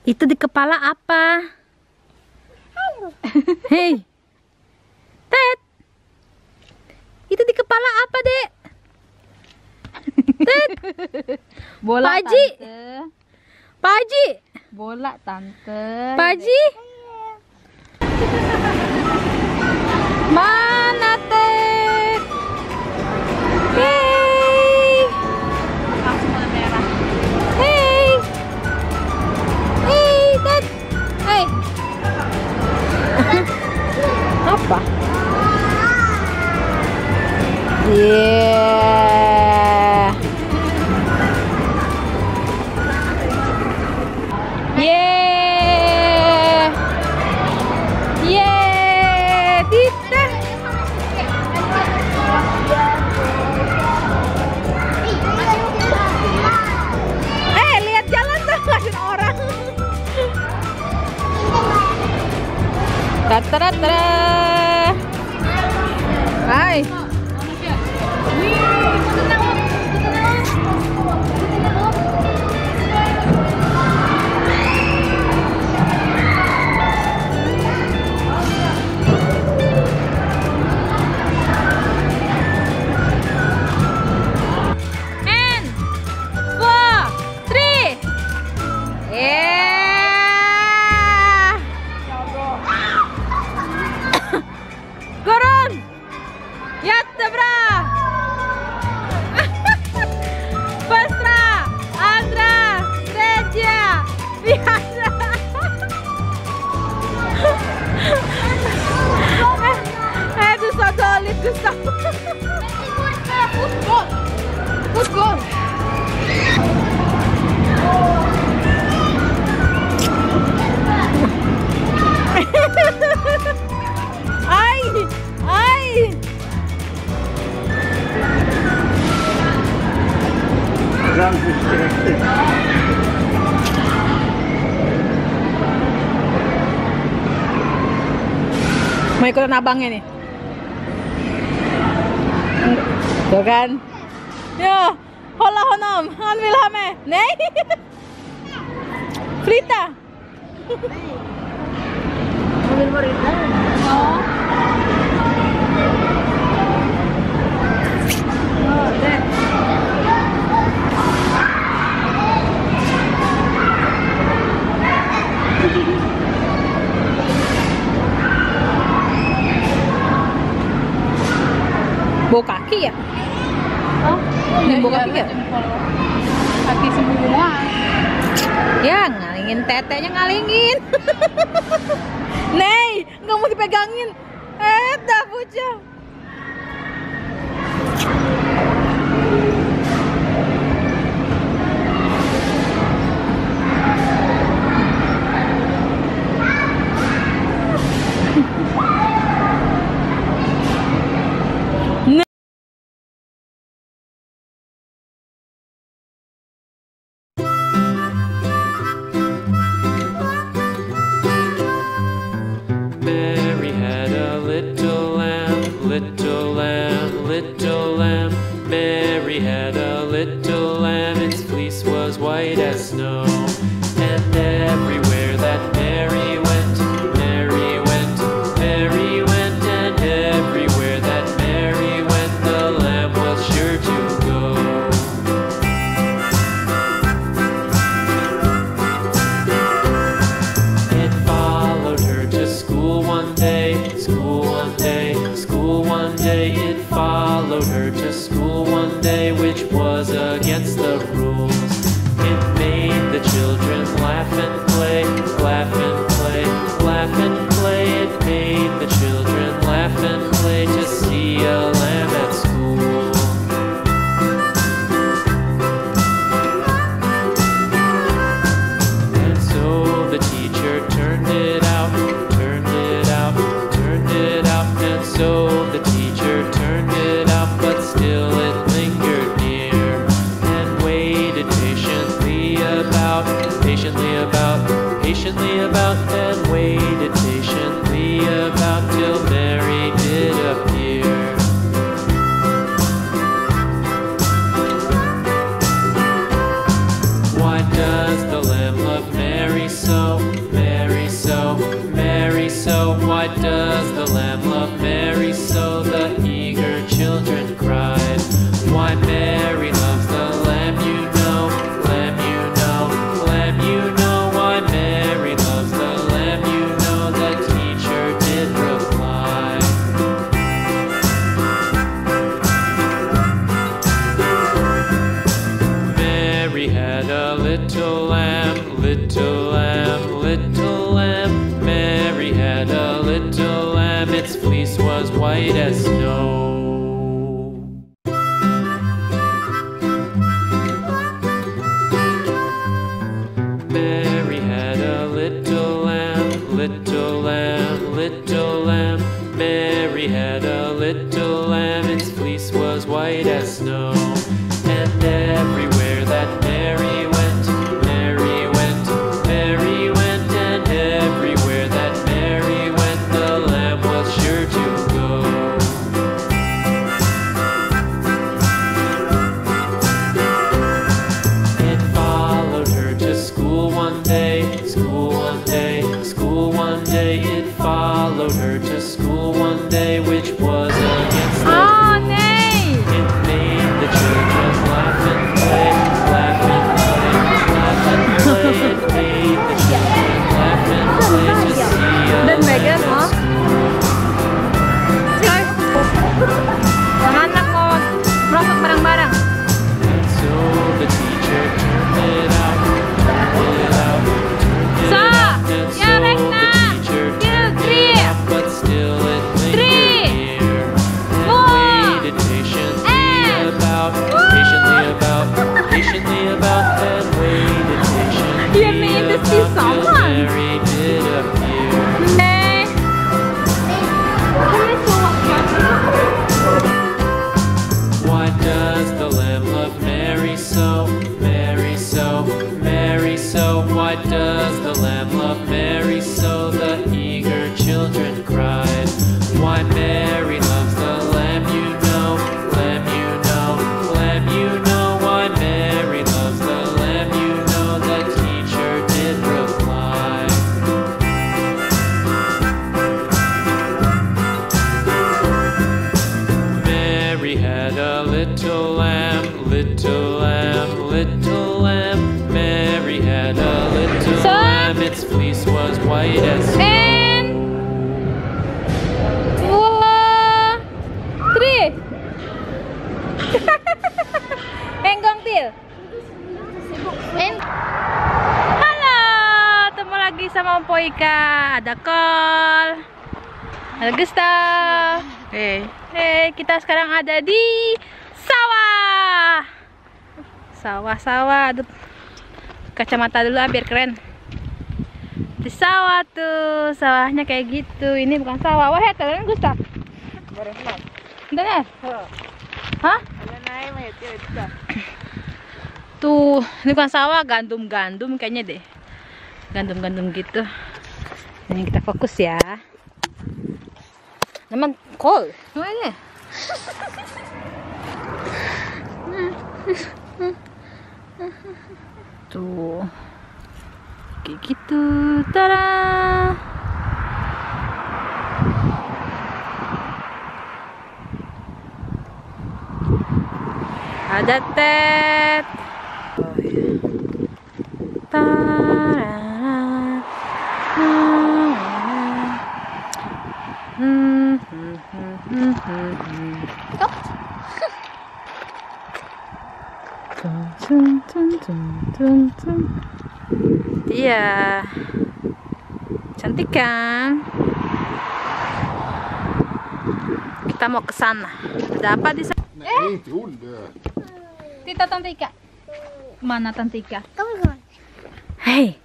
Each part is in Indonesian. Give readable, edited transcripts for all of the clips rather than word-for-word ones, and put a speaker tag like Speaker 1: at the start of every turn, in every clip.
Speaker 1: Itu di kepala apa? Hei, Ted. Itu di kepala apa, Dek? Ted.
Speaker 2: Bola,
Speaker 1: Paji.
Speaker 2: Tante.
Speaker 1: Paji.
Speaker 2: Bola, Tante.
Speaker 1: Paji. Mana, Ted? Hei.
Speaker 2: Langsung warna merah.
Speaker 1: Hei. Hei, Ted. Hei. Apa? Yeah. Yeah. Yeah. Tita. Lihat jalan tuh, ngeliatin orang. Tatra. Hai. And 4, 3. Yeah. Gurun. Jättebra! Första, andra, tredje, fjärde. Du sa dåligt, Gustav. Fotboll. Aj! Mau ikutan abangnya nih. Tuh kan. Yo, hålla honom. Han vill ha med. Nej. Flytta.
Speaker 2: Mobil Morita. Oh. Dek.
Speaker 1: Bau kaki ya?
Speaker 2: Oh,
Speaker 1: Bau kaki ya?
Speaker 2: Kaki semua.
Speaker 1: Ya, ngalingin tetenya ngalingin. Nih, nggak mau dipegangin. Dah bocah.
Speaker 3: Mary had a little lamb, little lamb, little lamb. Mary had a little lamb, its fleece was white as snow. And everywhere that Mary went, Mary went, Mary went. And everywhere that Mary went, the lamb was sure to go. It followed her to school one day, school one day, school one day. It followed her to school one day, which was against the rules. It made the children laugh and play, laugh and play, laugh and play. It made the children laugh and play to see a lamb at school. And so the teacher turned it out, turned it out, turned it out. And so the teacher turned it out, but still it lingered near and waited patiently about, patiently about, patiently about, and waited patiently about till Mary did appear. Why does the lamb love Mary so? little lamb, little lamb. Mary had a little lamb, its fleece was white as snow. Mary had a little lamb, little lamb, little lamb. Mary had a little lamb, its fleece was white as snow. And everywhere that Mary went, Mary went, Mary went, and everywhere that Mary went, the lamb was sure to go. It followed her to school one day, school one day, school one day. It followed her to school one day, which was against the
Speaker 1: Oh, nee!
Speaker 3: It made the children laugh and play, laugh and play, laugh and play. It made the children laugh and play to see a
Speaker 1: Dan Megan,
Speaker 3: lamb
Speaker 1: oh.
Speaker 3: at school.
Speaker 1: Yang anak mau merosot barang-barang.
Speaker 3: And so the teacher turned it out, turned it out, turned it
Speaker 1: So,
Speaker 3: out. And so
Speaker 1: yeah,
Speaker 3: the
Speaker 1: Rekna.
Speaker 3: teacher
Speaker 1: Till
Speaker 3: turned
Speaker 1: three.
Speaker 3: it out, but still it
Speaker 1: Three.
Speaker 3: lingered here. And
Speaker 1: Four.
Speaker 3: waited patiently
Speaker 1: And
Speaker 3: about, patiently about, and waited patiently
Speaker 1: You need to see
Speaker 3: about till
Speaker 1: someone.
Speaker 3: Mary did appear.
Speaker 1: Nee.
Speaker 3: Why does the lamb love Mary so? Mary so, Mary so. Why does the lamb love Mary so? The eager children cried. Why Mary loves the lamb, you know, lamb, you know, lamb, you know. Why Mary loves the lamb, you know. The teacher did reply. Mary had a little lamb, little lamb, little lamb. Mary had a little
Speaker 1: So?
Speaker 3: lamb, its fleece was white as snow.
Speaker 1: And 2, 3. Enggong til. Halo, ketemu lagi sama Mpo Ika. Ada Kol, ada Gustav. Hey, kita sekarang ada di sawah. Sawah. Aduh, kacamata dulu biar keren. Di sawah tuh, sawahnya kayak gitu. Ini bukan sawah. Wah, kalian Gustav. Benar? Hah? Tuh, ini bukan sawah, gandum-gandum kayaknya deh. Gandum-gandum gitu. Ini kita fokus ya. Naman kol. Mana? Tuh. Kayak gitu. Tada. Ada tet. Oh, ya. Tada. Iya, cantik kan? Kita mau ke sana. Ada apa di sana? Tita Tante Ika. Mana Tante Ika? Hei.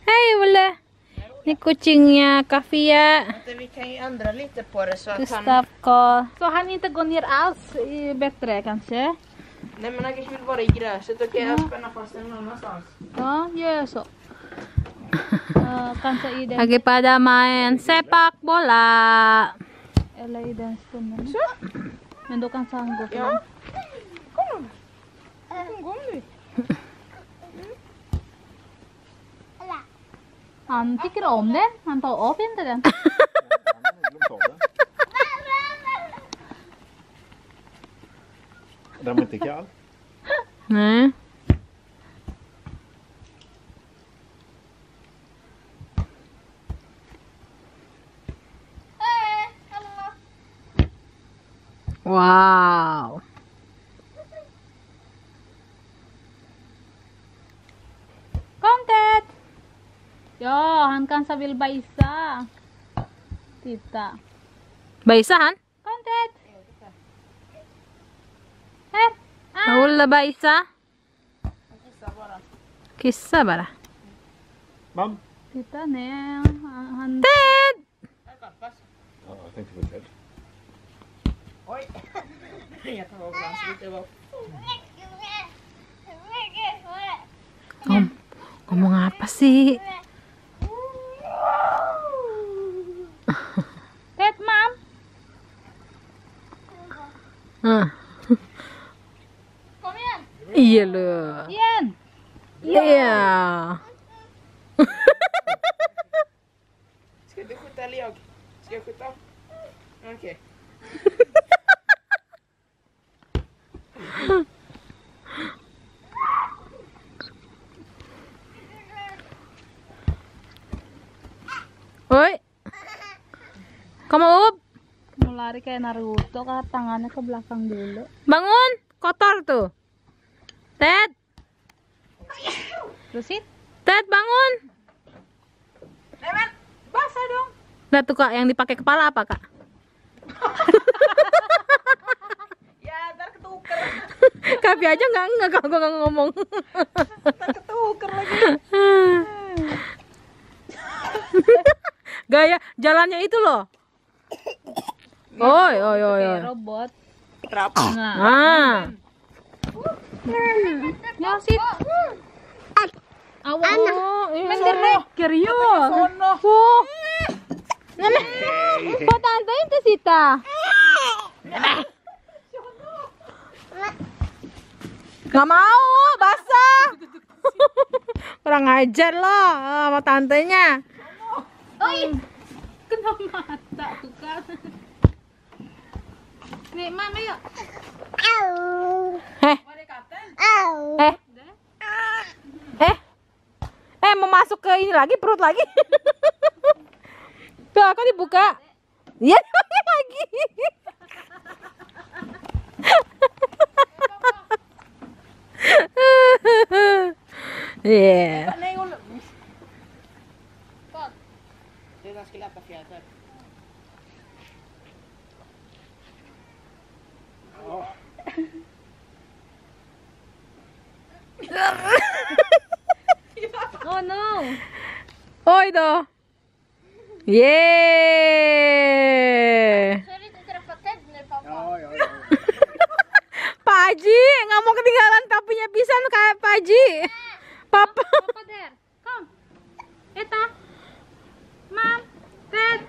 Speaker 1: Hei, boleh. Ini kucingnya Kafia.
Speaker 2: Vi kan ju ändra lite på det så att han...
Speaker 1: Gustav Karl. Så han inte går ner alls bättre kanske?
Speaker 2: Nej men han kanske vill vara i gräset. Då kan jag spänna fast den någon annanstans.
Speaker 1: Ja, gör så. Kanske i den. Lagi pada main sepak bola. Eller i den stunden. Men då kan han gå.
Speaker 2: Ja. Kom. Kom nu.
Speaker 1: Han tycker om den. Han tar av inte den.
Speaker 4: Den var inte kall.
Speaker 1: Nej. Wow. Yo, han kan sambil baisa. Tita. Baisa han? Kontet. Ulla baisa. Kissa bara.
Speaker 4: Mum?
Speaker 1: Titta ner. Han...
Speaker 2: Jag
Speaker 1: Ted!
Speaker 2: kan passa.
Speaker 4: Oh, I think it was Ted.
Speaker 2: Oj! Jag tar av hans lite var.
Speaker 1: Ngomong apa sih? Ted, Mam.
Speaker 2: Kom igen!
Speaker 1: Iya loh.
Speaker 2: Igen!
Speaker 1: Iya.
Speaker 2: Ska du skjuta eller jag? Ska jag skjuta? Okej.
Speaker 1: Oi. Kamu up. Mau lari kayak Naruto, kan tangannya ke belakang dulu. Bangun, kotor tuh. Ted. Terusin. Ted, bangun.
Speaker 2: Nämen! Basah dong!
Speaker 1: Nah tuh Kak, yang dipakai kepala apa Kak?
Speaker 2: Ya, ntar ketuker.
Speaker 1: Kapi aja nggak kalau gue nggak ngomong.
Speaker 2: Ntar ketuker lagi.
Speaker 1: Gaya jalannya itu loh. Oi. Robot.
Speaker 2: Trap.
Speaker 1: Nah. Ya sit. Awas. Mendereker yuk.
Speaker 2: Sono.
Speaker 1: Nana. Kok tante itu Sita? Nggak mau, basah. Kurang ajar loh sama tantenya. Oi, kena mata tuh kan. Nih, Mama yuk. Mau masuk ke ini lagi, perut lagi. Tuh, aku dibuka. Iya, lagi. Yeah.
Speaker 2: Det är ganska lätta fjädrar.
Speaker 1: Oh no. Oj då. Yeah.
Speaker 4: Ja.
Speaker 1: Pak Haji, nggak mau ketinggalan tapinya pisan kayak Pak Haji. Papa. Papa der. Kom. Eta. Mam. Ted.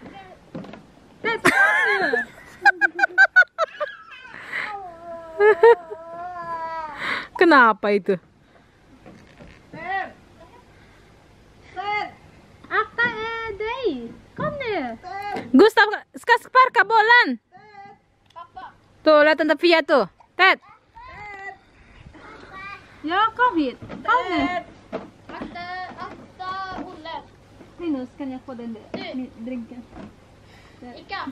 Speaker 1: Ted. Kenapa itu?
Speaker 2: Ted! Ted!
Speaker 1: Akta dig. Kom nu. Gustav, ska sparka bollen. Tuh, lihat tante Fia tuh. Ted. Ja, kom hit. Kom nu.
Speaker 5: Akta Olle.
Speaker 1: Linus, kan jag få den där drinken?
Speaker 5: Ika,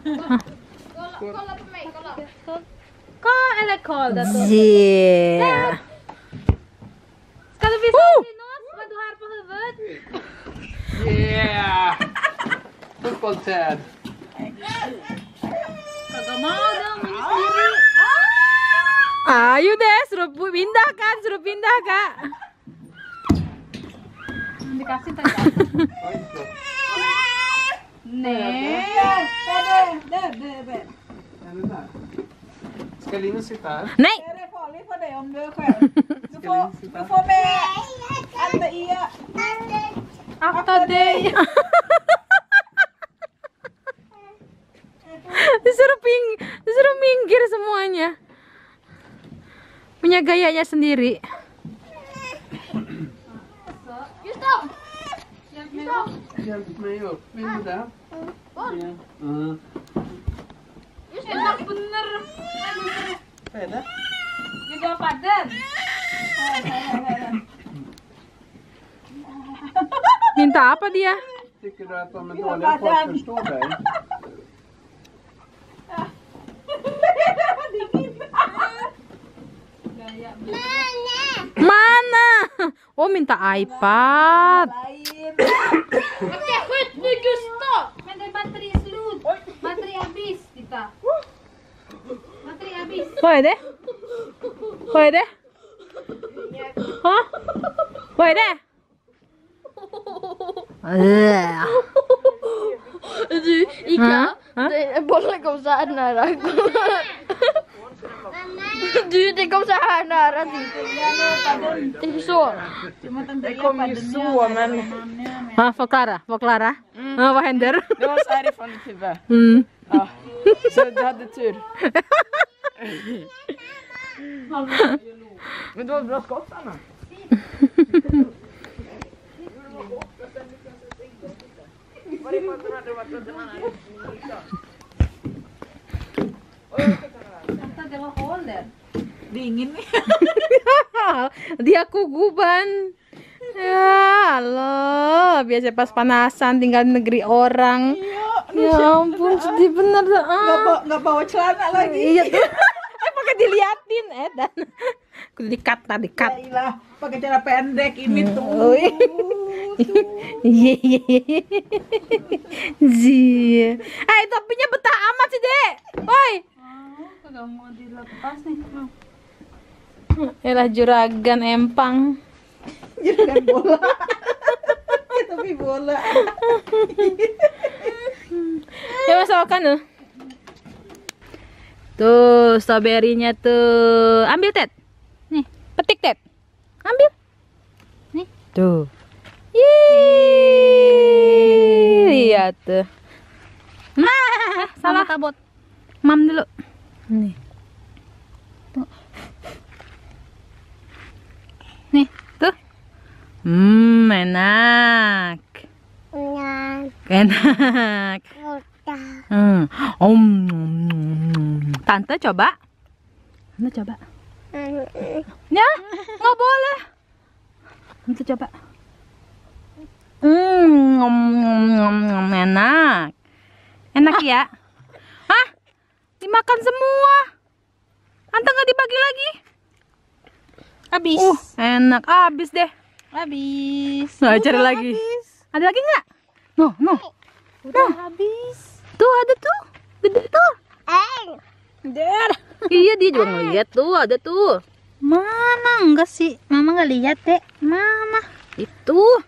Speaker 5: kolla på mig, kolla.
Speaker 1: Kolla eller kolla då.
Speaker 5: Yeah.
Speaker 1: Ska du visa Linus vad du har på huvudet?
Speaker 4: Yeah! Football Ted.
Speaker 1: Kagak mau dong, ini sendiri. Ayo deh, suruh pindah Kak. Dikasih tadi.
Speaker 2: Nej! Där.
Speaker 4: Ska Linus sitta här?
Speaker 1: Nej!
Speaker 2: Det är farligt för dig om du är själv. Du får med Ante Ia.
Speaker 1: Akta dig. Disuruh minggir semuanya. Punya gayanya sendiri.
Speaker 5: Gustav!
Speaker 4: Hjälp mig upp. Vill du det? Ja.
Speaker 1: Enak bener.
Speaker 4: Vad är det?
Speaker 1: Juga padan. Minta apa dia?
Speaker 4: Tycker du att de är dåliga på att förstå dig?
Speaker 1: Mana? Oh, minta iPad.
Speaker 2: Lain.
Speaker 5: Okej, skjut nu Gustav! Men det är batteri slut. Batteri habis, titta. Batteri habis.
Speaker 1: Vad är det? Vad är det? Ha? Vad är det?
Speaker 5: Du, Ika, bollen kom så här nära. Du, det kom så här nära. Det är så.
Speaker 2: Det kom ju så, men
Speaker 1: Ha, förklara. Vad händer?
Speaker 2: det var så härifrån ditt huvud. Ja. Så du hade tur. Men det var bra skott, Anna.
Speaker 5: Det var hål där.
Speaker 2: Det är ingen.
Speaker 1: Dia kuguban. Ya Allah, biasa pas panasan tinggal di negeri orang. Ya ampun, sedih bener.
Speaker 2: Nggak bawa celana lagi.
Speaker 1: Iya tuh. Pakai diliatin, dan kudu dikat.
Speaker 2: Iyalah, pakai celana pendek ini tuh.
Speaker 1: Oh, iya. Zia. Topinya betah amat sih, Dek. Woi.
Speaker 5: Kagak mau dilepas nih.
Speaker 1: Yalah juragan empang.
Speaker 2: Juragan bola. Tapi bola.
Speaker 1: Ya masakan tuh. Tuh, stroberinya tuh. Ambil, Ted. Nih, petik, Ted. Ambil. Nih, tuh. Lihat tuh. Salah kabut. Mam dulu. Nih. Tuh. Nih, tuh. Enak. Enak. Tante coba. Ya, nggak boleh. Tante coba. Enak. Enak ya? Hah? Dimakan semua. Tante nggak dibagi lagi?
Speaker 5: Habis.
Speaker 1: Enak. Habis deh.
Speaker 5: Habis.
Speaker 1: Nah, cari lagi. Ada lagi nggak? No.
Speaker 5: Udah habis.
Speaker 1: Tuh ada tuh. Gede tuh. Iya, dia juga ngeliat tuh, ada tuh.
Speaker 5: Mana enggak sih? Mama nggak lihat, Dek. Mana?
Speaker 1: Itu.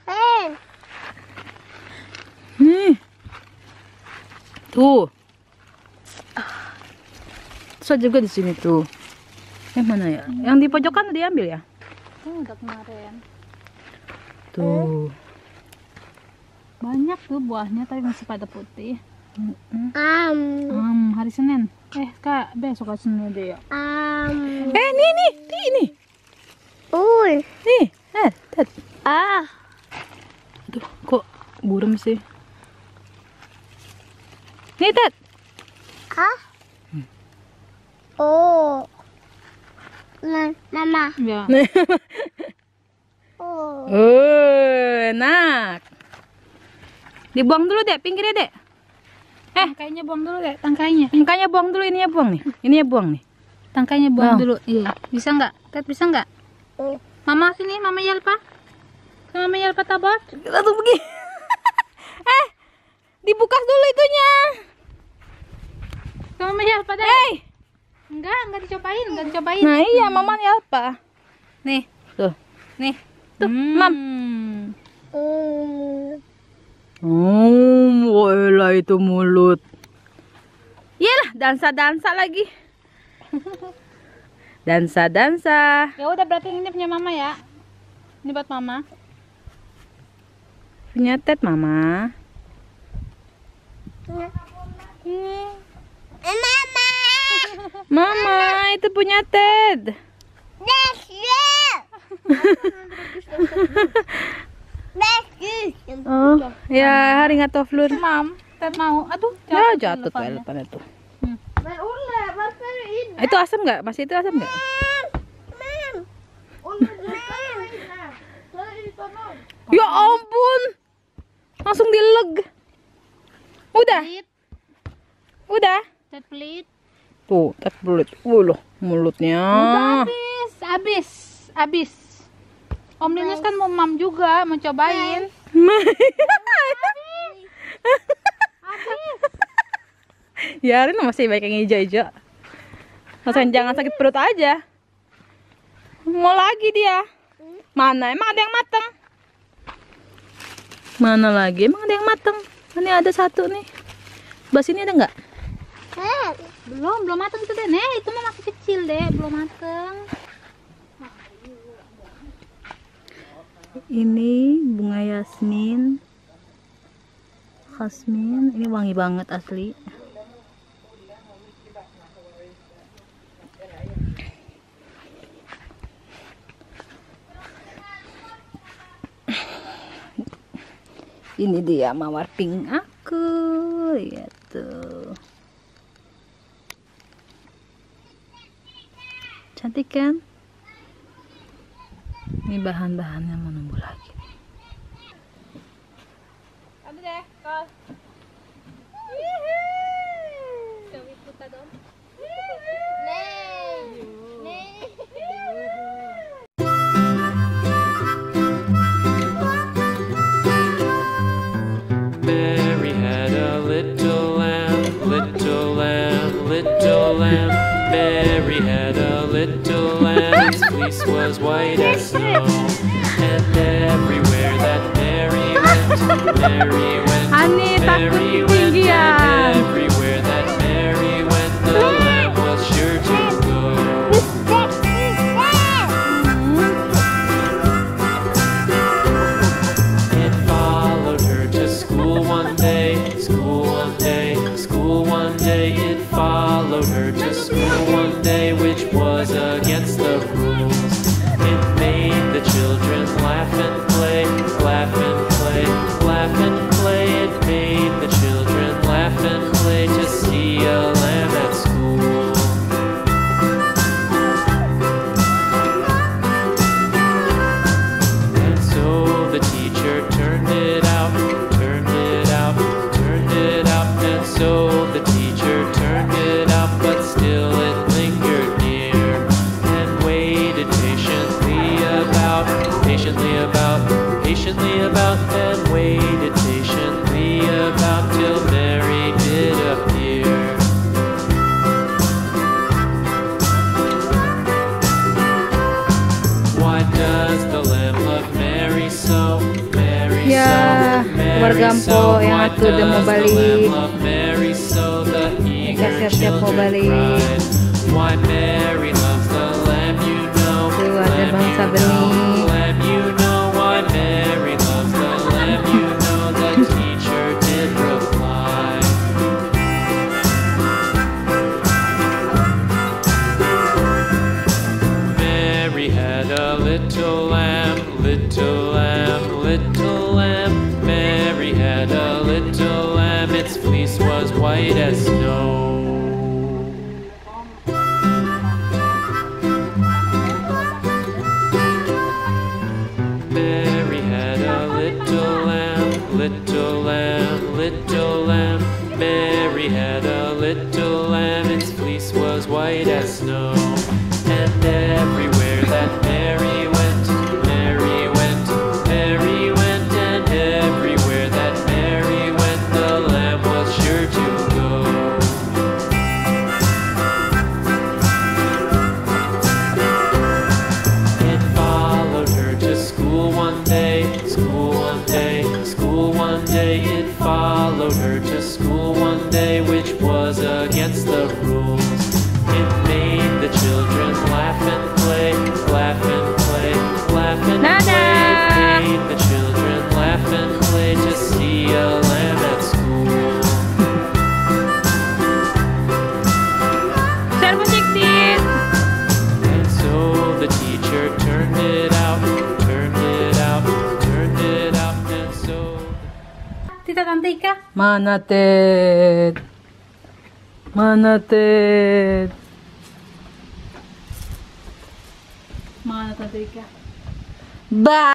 Speaker 1: Nih. Tuh. Terus ada juga di sini tuh. Yang mana ya? Yang di pojokan udah diambil ya?
Speaker 5: Udah kemarin.
Speaker 1: Tuh.
Speaker 5: Banyak tuh buahnya tapi masih pada putih. Hari Senin. Kak, besok hari Senin deh ya.
Speaker 1: Nih. Nih, Ted. Aduh, kok burem sih? Nih, Ted.
Speaker 5: Mama. Ya.
Speaker 1: Enak. Dibuang dulu, Dek, pinggirnya, Dek.
Speaker 5: Tangkainya buang dulu, Dek. Tangkainya.
Speaker 1: Tangkainya buang dulu, ininya buang nih. Ininya buang nih.
Speaker 5: Tangkainya buang dulu. Iya. Bisa nggak? Ted, bisa nggak? Mama sini, Mama Yalpa. Mama Yalpa tabak.
Speaker 1: Kita tuh pergi. Dibukas dulu itunya.
Speaker 5: Mama Yalpa deh. Enggak dicobain,
Speaker 1: Nah, iya, Mama Yalpa.
Speaker 5: Nih.
Speaker 1: Tuh.
Speaker 5: Nih.
Speaker 1: Tuh, Mam. Wolah itu mulut. Iyalah, dansa lagi. Dansa.
Speaker 5: Ya udah, berarti ini punya Mama ya. Ini buat Mama.
Speaker 1: Punya Ted, Mama. Mama, itu punya Ted. Oh, ya arigato Flur.
Speaker 5: Mam, Ted mau. Aduh,
Speaker 1: Ya jatuh tuh elepan itu. Itu asam nggak? Masih itu asam nggak? Ya ampun, langsung dileg. Udah.
Speaker 5: Ted pelit.
Speaker 1: Tuh, Ted pelit. Loh, mulutnya.
Speaker 5: Udah habis. Om Linus kan mau Mam juga, mau cobain.
Speaker 1: Biarin masih baik yang hijau-hijau. Jangan sakit perut aja. Mau lagi dia. Mana? Emang ada yang matang? Mana lagi? Emang ada yang matang? Ini ada satu nih. Sebelah sini ada nggak?
Speaker 5: Belum matang itu deh. Nih, itu mah masih kecil deh, belum matang.
Speaker 1: Ini bunga yasmin. Ini wangi banget asli. Ini dia mawar pink aku, lihat tuh. Cantik kan? Ini bahan-bahannya mau numbuh lagi.
Speaker 5: Ambil deh, kal. Kami puta dong.
Speaker 3: Mary had a little lamb, little lamb, little lamb. Mary had a little lamb, its fleece was white as snow. And everywhere that Mary went, Mary went, Mary went, and everywhere that Mary went, the lamb was sure to go. It followed her to school one day, school one day, school one day. It followed her to school one day, which was against the rules. It made the children laugh and play, laugh and play, laugh and play. It made the children laugh and play to see a lamb at school. And so the teacher turned it out, turned it out, turned it out. And so the teacher turned it out, but still it lingered near and waited patiently about, patiently about, patiently about, and waited patiently about till Mary did appear. Why does the lamb love Mary so? Mary
Speaker 1: Ya,
Speaker 3: so, Mary
Speaker 1: keluarga
Speaker 3: so.
Speaker 1: Mpo yang
Speaker 3: Why
Speaker 1: aku udah mau
Speaker 3: does the
Speaker 1: balik.
Speaker 3: lamb love Mary so? The eager
Speaker 1: siap-siap mau
Speaker 3: children
Speaker 1: balik.
Speaker 3: cried. Why Mary loves the lamb, you know.
Speaker 1: Tuh ada
Speaker 3: Lamb,
Speaker 1: bangsa
Speaker 3: you know.
Speaker 1: benih.
Speaker 3: Lamb, you know. Why Mary loves the lamb, you know. The teacher did reply. Mary had a little lamb, little lamb, little lamb. Mary had a little lamb, its fleece was white as snow. Mary had a little lamb, little lamb, little lamb. Mary had a little lamb, its fleece was white as snow. And everywhere that Mary went, Mary went, Mary went, and everywhere that Mary went, the lamb was sure to go. It followed her to school one day, school one day, school one day. It followed her to school one day, which was against the rules. It made the children laugh and play, laugh and play, laugh and play. It made the children laugh and play to see a lamb at school. And so the teacher turned it out, turned it out, turned it out. And so
Speaker 5: Tita Tante Ika.
Speaker 1: Mana Ted? Mana Ted?
Speaker 5: Mana Tante Ika?
Speaker 1: Bye.